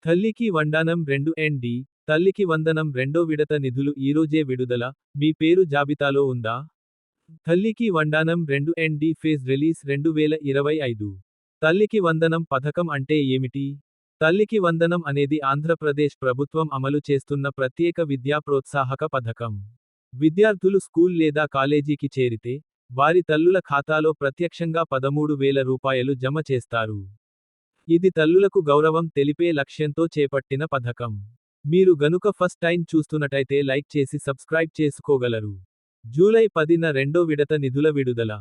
తల్లికి వందనం 2 తల్లికి వందనం రెండో విడత నిధులు ఈరోజే విడుదల, మీ పేరు జాబితాలో ఉందా? తల్లికి వందనం 2 ఫేజ్ రిలీజ్ 2025. తల్లికి వందనం పథకం అంటే ఏమిటి? తల్లికి వందనం అనేది ఆంధ్రప్రదేశ్ ప్రభుత్వం అమలు చేస్తున్న ప్రత్యేక విద్యా ప్రోత్సాహక పథకం. విద్యార్థులు స్కూల్ లేదా కాలేజీకి చేరితే, వారి తల్లుల ఖాతాలో ప్రత్యక్షంగా 13,000 రూపాయలు జమ చేస్తారు. ఇది తల్లులకు గౌరవం తెలిపే లక్ష్యంతో చేపట్టిన పథకం. మీరు గనుక ఫస్ట్ టైం చూస్తున్నట్టయితే లైక్ చేసి సబ్స్క్రైబ్ చేసుకోగలరు. జూలై 10న రెండో విడత నిధుల విడుదల.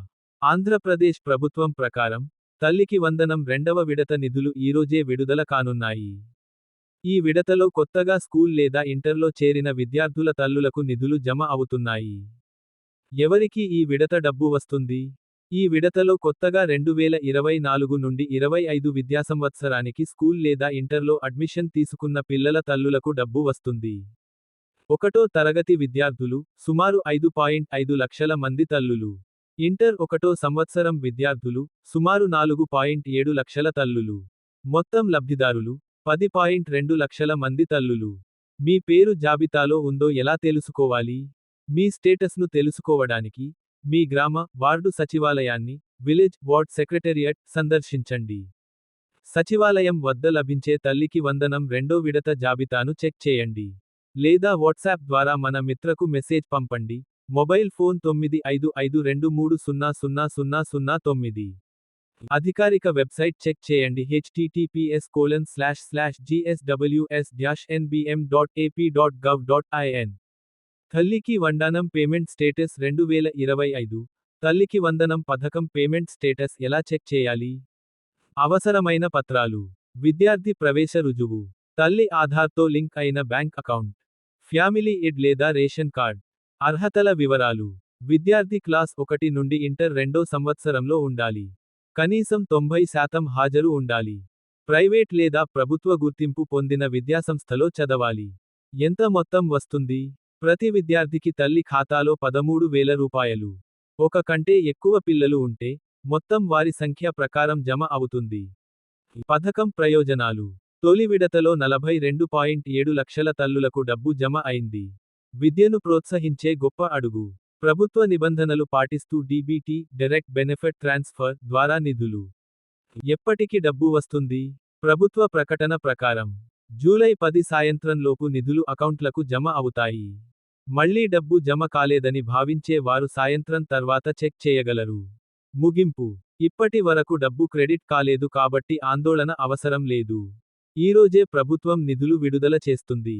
ఆంధ్రప్రదేశ్ ప్రభుత్వం ప్రకారం, తల్లికి వందనం రెండవ విడత నిధులు ఈరోజే విడుదల కానున్నాయి. ఈ విడతలో కొత్తగా స్కూల్ లేదా ఇంటర్లో చేరిన విద్యార్థుల తల్లులకు నిధులు జమ అవుతున్నాయి. ఎవరికి ఈ విడత డబ్బు వస్తుంది? ఈ విడతలో కొత్తగా 2024 నుండి 25 విద్యాసంవత్సరానికి స్కూల్ లేదా ఇంటర్లో అడ్మిషన్ తీసుకున్న పిల్లల తల్లులకు డబ్బు వస్తుంది. 1వ తరగతి విద్యార్థులు, సుమారు 5.5 లక్షల మంది తల్లులు. ఇంటర్ 1వ సంవత్సరం విద్యార్థులు, సుమారు 4.7 లక్షల తల్లులు. మొత్తం లబ్ధిదారులు, 10.2 లక్షల మంది తల్లులు. మీ పేరు జాబితాలో ఉందో ఎలా తెలుసుకోవాలి? మీ స్టేటస్ను తెలుసుకోవడానికి, మీ గ్రామ, వార్డు సచివాలయాన్ని, విలేజ్ వార్డ్ సెక్రటేరియట్ సందర్శించండి. సచివాలయం వద్ద లభించే తల్లికి వందనం రెండో విడత జాబితాను చెక్ చేయండి. లేదా వాట్సాప్ ద్వారా మన మిత్రకు మెసేజ్ పంపండి. Mobile phone 9552300009. అధికారిక వెబ్సైట్ చెక్ చేయండి. https://gsws-nbm.ap.gov.in. తల్లికి వందనం పేమెంట్ స్టేటస్ 2025. తల్లికి వందనం పథకం పేమెంట్ స్టేటస్ ఎలా చెక్ చేయాలి? అవసరమైన పత్రాలు: విద్యార్థి ప్రవేశ రుజువు, తల్లి ఆధార్తో లింక్ అయిన బ్యాంక్ అకౌంట్, ఫ్యామిలీ ఎడ్ లేదా రేషన్ కార్డ్. అర్హతల వివరాలు: విద్యార్థి క్లాస్ 1 నుండి ఇంటర్ రెండో సంవత్సరంలో ఉండాలి. కనీసం 90% హాజరు ఉండాలి. ప్రైవేట్ లేదా ప్రభుత్వ గుర్తింపు పొందిన విద్యాసంస్థలో చదవాలి. ఎంత మొత్తం వస్తుంది? ప్రతి విద్యార్థికి తల్లి ఖాతాలో 13,000 రూపాయలు. ఒక కంటే ఎక్కువ పిల్లలు ఉంటే, మొత్తం వారి సంఖ్య ప్రకారం జమ అవుతుంది. పథకం ప్రయోజనాలు: తొలి విడతలో 42.7 లక్షల తల్లులకు డబ్బు జమ అయింది. విద్యను ప్రోత్సహించే గొప్ప అడుగు. ప్రభుత్వ నిబంధనలు పాటిస్తూ డీబీటీ డైరెక్ట్ బెనిఫిట్ ట్రాన్స్ఫర్ ద్వారా నిధులు. ఎప్పటికి డబ్బు వస్తుంది? ప్రభుత్వ ప్రకటన ప్రకారం, జూలై 10 సాయంత్రం లోపు నిధులు అకౌంట్లకు జమ అవుతాయి. మళ్లీ డబ్బు జమ కాలేదని భావించే వారు సాయంత్రం తర్వాత చెక్ చేయగలరు. ముగింపు: ఇప్పటి వరకు డబ్బు క్రెడిట్ కాలేదు కాబట్టి ఆందోళన అవసరం లేదు. ఈరోజే ప్రభుత్వం నిధులు విడుదల చేస్తుంది.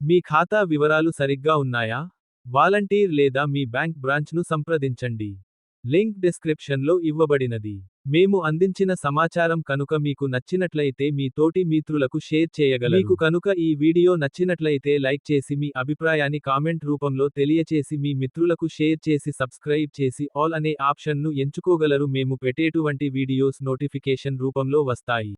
మీ ఖాతా వివరాలు సరిగ్గా ఉన్నాయా? వాలంటీర్ లేదా మీ బ్యాంక్ బ్రాంచ్ను సంప్రదించండి. లింక్ డిస్క్రిప్షన్లో ఇవ్వబడినది. మేము అందించిన సమాచారం కనుక మీకు నచ్చినట్లయితే మీ తోటి మిత్రులకు షేర్ చేయగలరు. మీకు కనుక ఈ వీడియో నచ్చినట్లయితే లైక్ చేసి మీ అభిప్రాయాన్ని కామెంట్ రూపంలో తెలియచేసి మీ మిత్రులకు షేర్ చేసి సబ్స్క్రైబ్ చేసి ఆల్ అనే ఆప్షన్ను ఎంచుకోగలరు. మేము పెట్టేటువంటి వీడియోస్ నోటిఫికేషన్ రూపంలో వస్తాయి.